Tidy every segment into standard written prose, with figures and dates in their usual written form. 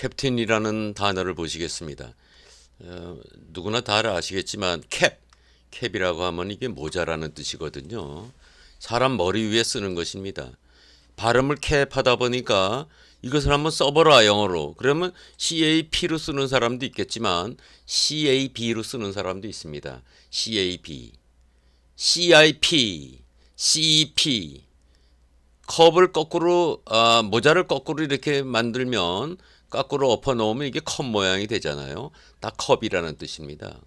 캡틴이라는 단어를 보시겠습니다. 누구나 다 아시겠지만 캡이라고 하면 이게 모자라는 뜻이거든요. 사람 머리 위에 쓰는 것입니다. 발음을 캡하다 보니까 이것을 한번 써보라 영어로. 그러면 CAP로 쓰는 사람도 있겠지만 CAB로 쓰는 사람도 있습니다. CAB, CIP, CEP. 컵을 거꾸로 모자를 거꾸로 이렇게 만들면 거꾸로 엎어 놓으면 이게 컵 모양이 되잖아요. 다 컵이라는 뜻입니다.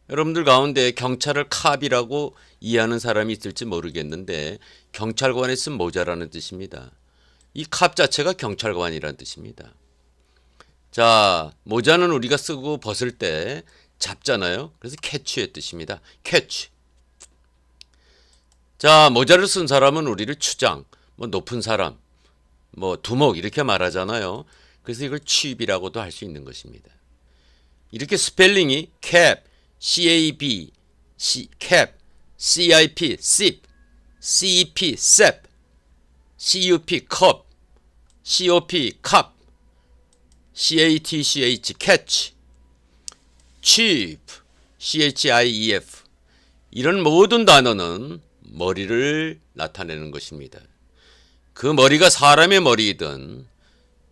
여러분들 가운데 경찰을 캅이라고 이해하는 사람이 있을지 모르겠는데 경찰관에 쓴 모자라는 뜻입니다. 이 캅 자체가 경찰관이라는 뜻입니다. 자, 모자는 우리가 쓰고 벗을 때 잡잖아요. 그래서 캐치의 뜻입니다. 캐치. 자, 모자를 쓴 사람은 우리를 추장, 높은 사람, 두목 이렇게 말하잖아요. 그래서 이걸 취입이라고도 할 수 있는 것입니다. 이렇게 스펠링이 cap, CAB, cap, CIP, sip, CEP, sep, CUP, cup, COP, cup, CATCH, catch, chief, CHIEF 이런 모든 단어는 머리를 나타내는 것입니다. 그 머리가 사람의 머리이든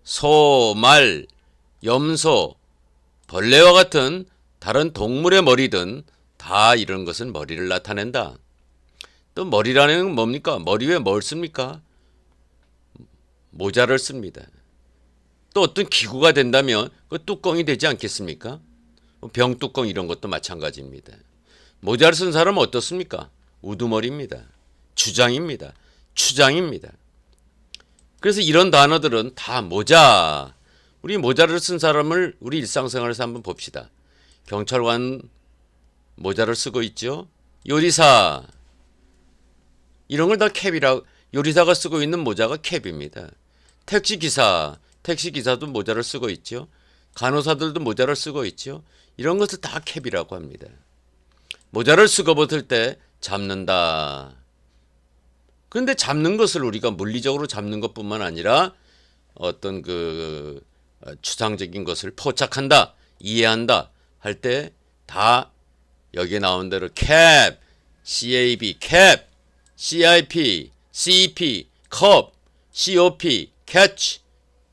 소, 말, 염소, 벌레와 같은 다른 동물의 머리든 다 이런 것은 머리를 나타낸다. 또 머리라는 건 뭡니까? 머리 위에 뭘 씁니까? 모자를 씁니다. 또 어떤 기구가 된다면 그 뚜껑이 되지 않겠습니까? 병뚜껑 이런 것도 마찬가지입니다. 모자를 쓴 사람은 어떻습니까? 우두머리입니다. 주장입니다. 추장입니다. 그래서 이런 단어들은 다 모자. 우리 모자를 쓴 사람을 우리 일상생활에서 한번 봅시다. 경찰관 모자를 쓰고 있죠. 요리사 이런 걸 다 캡이라고. 요리사가 쓰고 있는 모자가 캡입니다. 택시기사도 모자를 쓰고 있죠. 간호사들도 모자를 쓰고 있죠. 이런 것을 다 캡이라고 합니다. 모자를 쓰고 벗을 때 잡는다. 그런데 잡는 것을 우리가 물리적으로 잡는 것뿐만 아니라 어떤 추상적인 것을 포착한다, 이해한다 할 때 다 여기에 나온 대로 cap, CAB, cap, CIP, CEP, cup, COP, catch,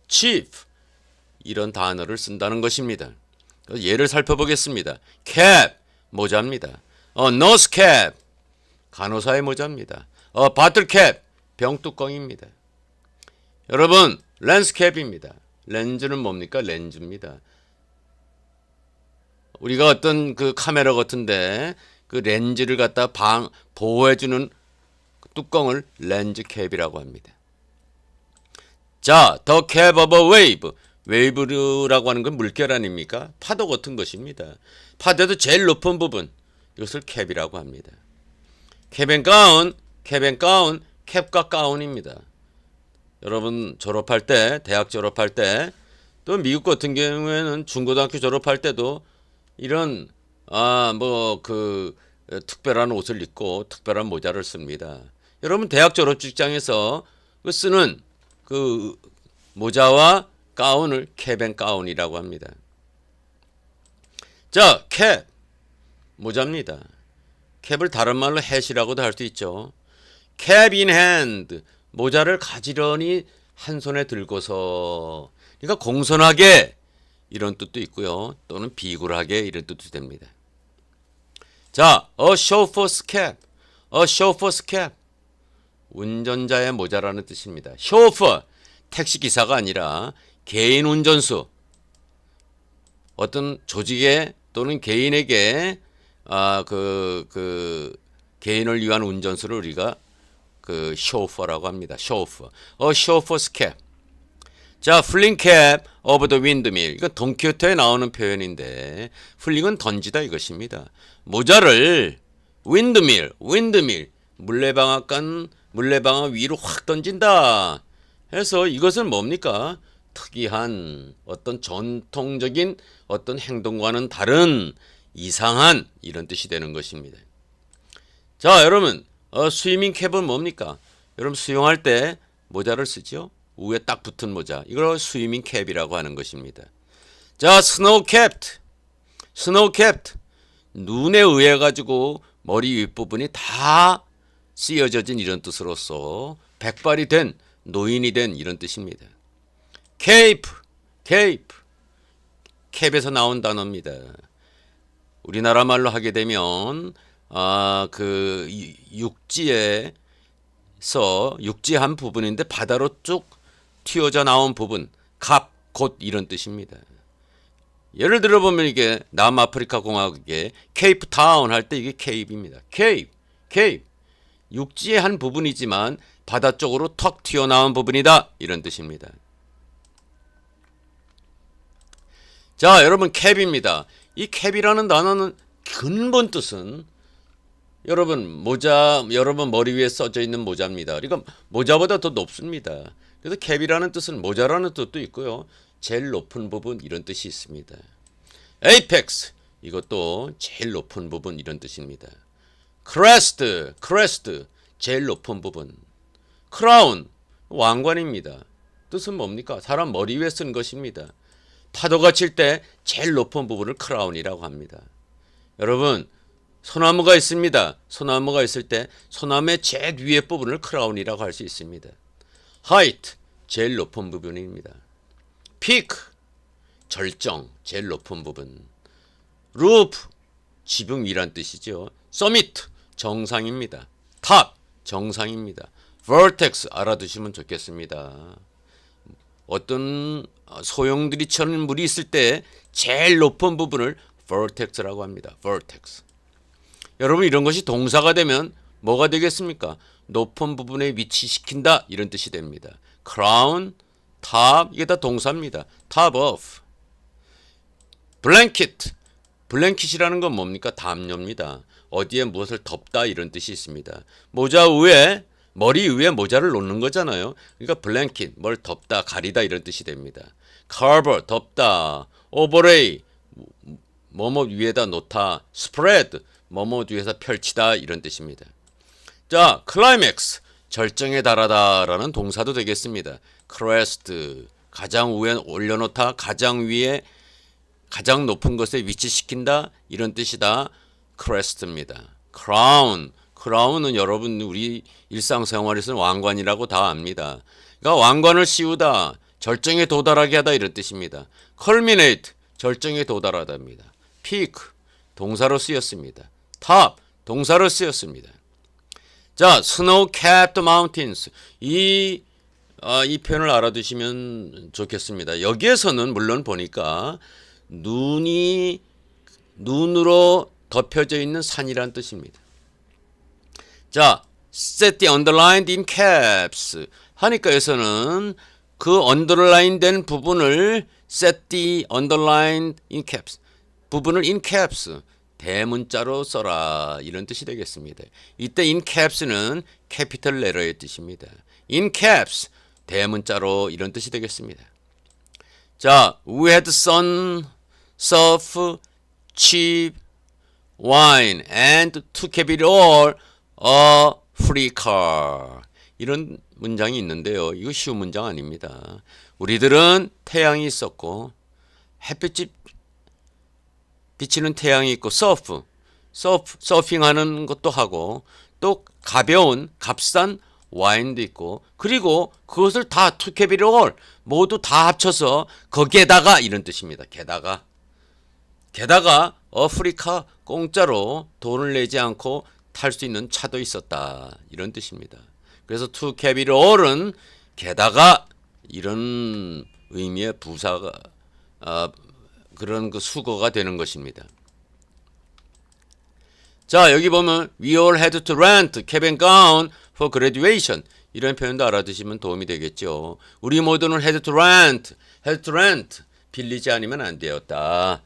chief 이런 단어를 쓴다는 것입니다. 예를 살펴보겠습니다. cap 모자입니다. nose cap 간호사의 모자입니다. 바틀캡 병뚜껑입니다. 여러분 렌즈캡입니다. 렌즈는 뭡니까? 렌즈입니다. 우리가 어떤 그 카메라 같은데 그 렌즈를 갖다 보호해주는 뚜껑을 렌즈캡이라고 합니다. 자, the cap of a wave. 웨이브라고 하는 건 물결 아닙니까? 파도 같은 것입니다. 파도도 제일 높은 부분 이것을 캡이라고 합니다. 캡앤가운, 캡과 가운입니다. 여러분 졸업할 때, 대학 졸업할 때, 또 미국 같은 경우에는 중고등학교 졸업할 때도 이런 특별한 옷을 입고 특별한 모자를 씁니다. 여러분 대학 졸업 직장에서 쓰는 그 모자와 가운을 캡앤가운이라고 합니다. 자, 캡 모자입니다. 캡을 다른 말로 hat이라고도 할 수 있죠. cap in hand 모자를 가지런히 한 손에 들고서 그러니까 공손하게 이런 뜻도 있고요. 또는 비굴하게 이런 뜻도 됩니다. 자, a chauffeur's cap. a chauffeur's cap 운전자의 모자라는 뜻입니다. chauffeur 택시기사가 아니라 개인 운전수 어떤 조직에 또는 개인에게 개인을 위한 운전수를 우리가 chauffeur라고 합니다. chauffeur. a chauffeur's cap. 자, fling cap over the windmill. 이건 돈키호테에 나오는 표현인데 fling은 던지다 이것입니다. 모자를 windmill 물레방앗 위로 확 던진다. 해서 이것은 뭡니까? 특이한 어떤 전통적인 어떤 행동과는 다른 이상한 이런 뜻이 되는 것입니다. 자, 여러분 스위밍 캡은 뭡니까? 여러분 수영할 때 모자를 쓰죠. 위에 딱 붙은 모자. 이걸 스위밍 캡이라고 하는 것입니다. 자, 스노우 캡. 스노우 캡. 눈에 의해 가지고 머리 윗부분이 다 쓰여져진 이런 뜻으로서 백발이 된 노인이 된 이런 뜻입니다. 케이프. 케이프. 캡에서 나온 단어입니다. 우리나라 말로 하게 되면 그 육지에서 육지한 부분인데 바다로 쭉 튀어져 나온 부분, 갑, 곧 이런 뜻입니다. 예를 들어 보면 이게 남아프리카 공화국의 케이프 타운 할 때 이게 케이프입니다. 케이프, 케이프. 육지의 한 부분이지만 바다 쪽으로 턱 튀어나온 부분이다. 이런 뜻입니다. 자, 여러분 캡입니다. 이 캡이라는 단어는 근본 뜻은 여러분 모자, 여러분 머리 위에 써져 있는 모자입니다. 그러니까 모자보다 더 높습니다. 그래서 캡이라는 뜻은 모자라는 뜻도 있고요. 제일 높은 부분 이런 뜻이 있습니다. 에이펙스 이것도 제일 높은 부분 이런 뜻입니다. 크레스트, 크레스트 제일 높은 부분. 크라운 왕관입니다. 뜻은 뭡니까? 사람 머리 위에 쓴 것입니다. 파도가 칠 때 제일 높은 부분을 크라운이라고 합니다. 여러분 소나무가 있습니다. 소나무가 있을 때 소나무의 제일 위에 부분을 크라운이라고 할 수 있습니다. 하이트 제일 높은 부분입니다. 피크 절정 제일 높은 부분. 루프 지붕 위란 뜻이죠. 서미트 정상입니다. 탑 정상입니다. 버텍스 알아두시면 좋겠습니다. 어떤 소용들이 쳐는 물이 있을 때 제일 높은 부분을 vortex라고 합니다. vortex. 여러분 이런 것이 동사가 되면 뭐가 되겠습니까? 높은 부분에 위치시킨다 이런 뜻이 됩니다. crown, top 이게 다 동사입니다. top of. blanket. 블랭킷이라는 건 뭡니까? 담요입니다. 어디에 무엇을 덮다 이런 뜻이 있습니다. 모자 위에 머리 위에 모자를 놓는 거잖아요. 그러니까 블랭킷 뭘 덮다 가리다 이런 뜻이 됩니다. cover 덮다. overlay 뭐뭐 위에다 놓다. spread 뭐뭐 위에서 펼치다 이런 뜻입니다. 자, climax 절정에 달하다라는 동사도 되겠습니다. crest 가장 위에 올려놓다. 가장 위에 가장 높은 것에 위치시킨다 이런 뜻이다. crest입니다. crown 크라운은 여러분 우리 일상생활에서는 왕관이라고 다 압니다. 그러니까 왕관을 씌우다, 절정에 도달하게 하다 이런 뜻입니다. culminate 절정에 도달하다입니다. peak 동사로 쓰였습니다. top 동사로 쓰였습니다. 자, snow-capped mountains 이 표현을 알아두시면 좋겠습니다. 여기에서는 물론 보니까 눈으로 덮여져 있는 산이란 뜻입니다. 자, set the underlined in caps 하니까 여기서는 그 underline 된 부분을 set the underlined in caps 부분을 in caps 대문자로 써라 이런 뜻이 되겠습니다. 이때 in caps는 capital letter의 뜻입니다. in caps 대문자로 이런 뜻이 되겠습니다. 자, we had sun, surf, cheap, wine and to cap it all a free car. 이런 문장이 있는데요. 이거 쉬운 문장 아닙니다. 우리들은 태양이 있었고 햇빛이 비치는 태양이 있고 서핑하는 것도 하고 또 가벼운 값싼 와인도 있고 그리고 그것을 다 to cap it all 모두 다 합쳐서 거기에다가 이런 뜻입니다. 게다가 a free car 공짜로 돈을 내지 않고 탈 수 있는 차도 있었다 이런 뜻입니다. 그래서 to cap it all은 게다가 이런 의미의 부사가 그런 그 수거가 되는 것입니다. 자, 여기 보면 we all had to rent cap and gown for graduation 이런 표현도 알아두시면 도움이 되겠죠. 우리 모두는 had to rent 빌리지 않으면 안 되었다.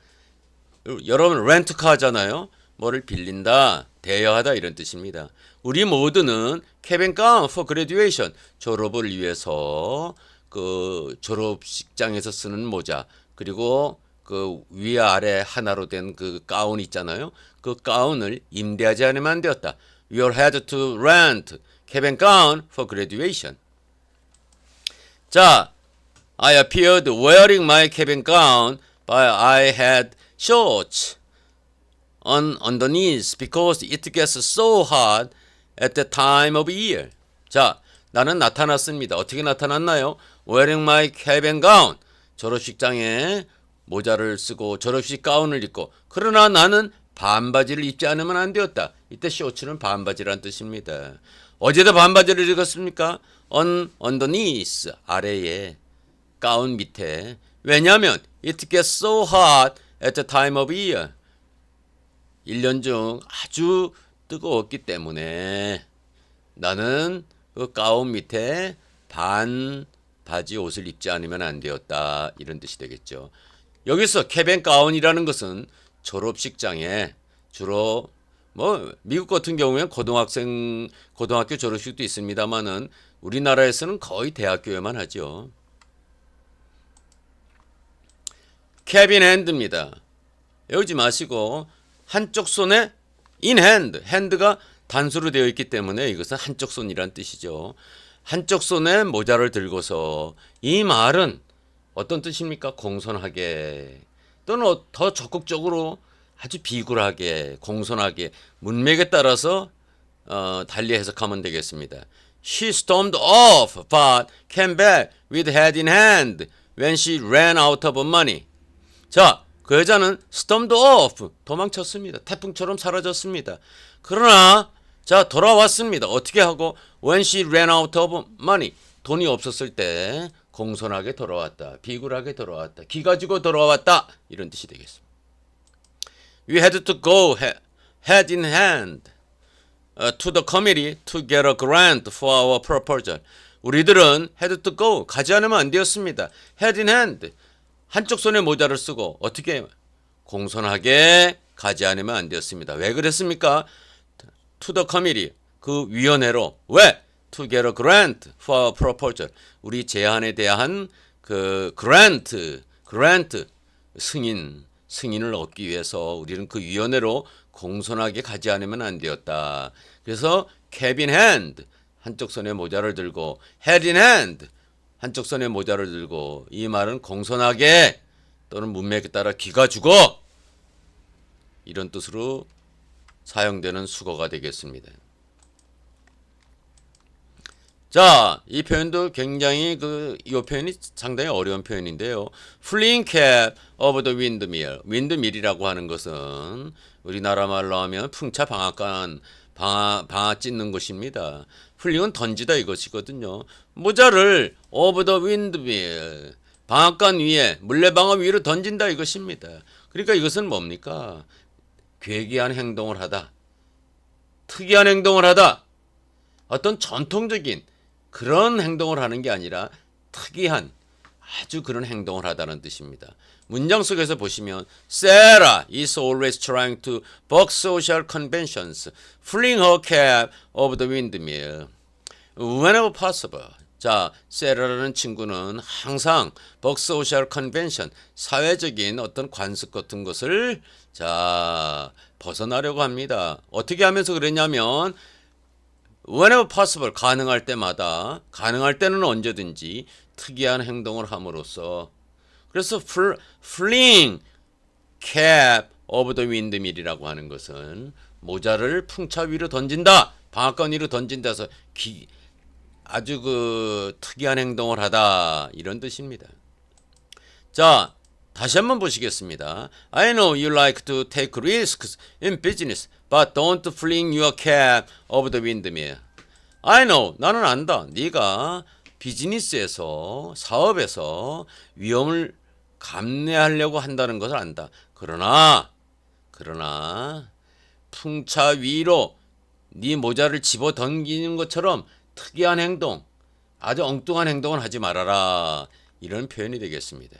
여러분 렌트카 하잖아요. 뭐를 빌린다, 대여하다 이런 뜻입니다. 우리 모두는 cap and gown for graduation 졸업을 위해서 그 졸업식장에서 쓰는 모자 그리고 그 위아래 하나로 된 그 가운 있잖아요. 그 가운을 임대하지 않으면 안 되었다. We all had to rent cap and gown for graduation. 자, I appeared wearing my cabin gown, but I had shorts on underneath because it gets so hot at the time of year. 자, 나는 나타났습니다. 어떻게 나타났나요? Wearing my cabin gown. 졸업식장에 모자를 쓰고 졸업식 가운을 입고, 그러나 나는 반바지를 입지 않으면 안 되었다. 이때 쇼츠는 반바지란 뜻입니다. 어제도 반바지를 입었습니까? underneath, 아래에, 가운 밑에. 왜냐하면 it gets so hot at the time of year. 1년 중 아주 뜨거웠기 때문에 나는 그 가운 밑에 반바지 옷을 입지 않으면 안 되었다. 이런 뜻이 되겠죠. 여기서 캐빈 가운이라는 것은 졸업식장에 주로 미국 같은 경우에는 고등학교 졸업식도 있습니다만은 우리나라에서는 거의 대학교에만 하죠. 캐빈 핸드입니다. 외우지 마시고 한쪽 손에 in hand, hand가 단수로 되어 있기 때문에 이것은 한쪽 손이란 뜻이죠. 한쪽 손에 모자를 들고서, 이 말은 어떤 뜻입니까? 공손하게, 또는 더 적극적으로 아주 비굴하게, 공손하게, 문맥에 따라서 달리 해석하면 되겠습니다. She stormed off but came back with head in hand when she ran out of money. 자, 그 여자는 stormed off, 도망쳤습니다. 태풍처럼 사라졌습니다. 그러나 자, 돌아왔습니다. 어떻게 하고? When she ran out of money, 돈이 없었을 때 공손하게 돌아왔다. 비굴하게 돌아왔다. 기 가지고 돌아왔다. 이런 뜻이 되겠습니다. We had to go head in hand to the committee to get a grant for our proposal. 우리들은 had to go, 가지 않으면 안 되었습니다. head in hand, 한쪽 손에 모자를 쓰고 어떻게 공손하게 가지 않으면 안 되었습니다. 왜 그랬습니까? To the committee, 그 위원회로. 왜? To get a grant for our proposal. 우리 제안에 대한 그 grant, 승인을 얻기 위해서 우리는 그 위원회로 공손하게 가지 않으면 안 되었다. 그래서 cap in hand, 한쪽 손에 모자를 들고, head in hand, 한쪽 손에 모자를 들고, 이 말은 공손하게 또는 문맥에 따라 기가 주고, 이런 뜻으로 사용되는 수거가 되겠습니다. 자, 이 표현도 굉장히 이 표현이 상당히 어려운 표현인데요. Fleeing cap over the windmill. windmill이라고 하는 것은 우리나라 말로 하면 풍차 방앗간, 방아 찢는 것입니다. Fleeing은 던지다 이것이거든요. 모자를 over the windmill, 방앗간 위에, 물레방아 위로 던진다 이것입니다. 그러니까 이것은 뭡니까? 괴기한 행동을 하다, 특이한 행동을 하다, 어떤 전통적인 그런 행동을 하는 게 아니라 특이한 아주 그런 행동을 하다는 뜻입니다. 문장 속에서 보시면 Sarah is always trying to buck social conventions, fling her cap over the windmill whenever possible. 자, 세라라는 친구는 항상 buck social convention, 사회적인 어떤 관습 같은 것을 벗어나려고 합니다. 어떻게 하면서 그랬냐면 whenever possible, 가능할 때마다, 가능할 때는 언제든지 특이한 행동을 함으로써, 그래서 fling cap over the windmill이라고 하는 것은 모자를 풍차 위로 던진다, 방앗간 위로 던진다 해서 아주 특이한 행동을 하다, 이런 뜻입니다. 자, 다시 한번 보시겠습니다. I know you like to take risks in business, but don't fling your cap over the windmill. I know, 나는 안다. 네가 비즈니스에서, 사업에서 위험을 감내하려고 한다는 것을 안다. 그러나 풍차 위로 네 모자를 집어 던지는 것처럼 특이한 행동, 아주 엉뚱한 행동을 하지 말아라. 이런 표현이 되겠습니다.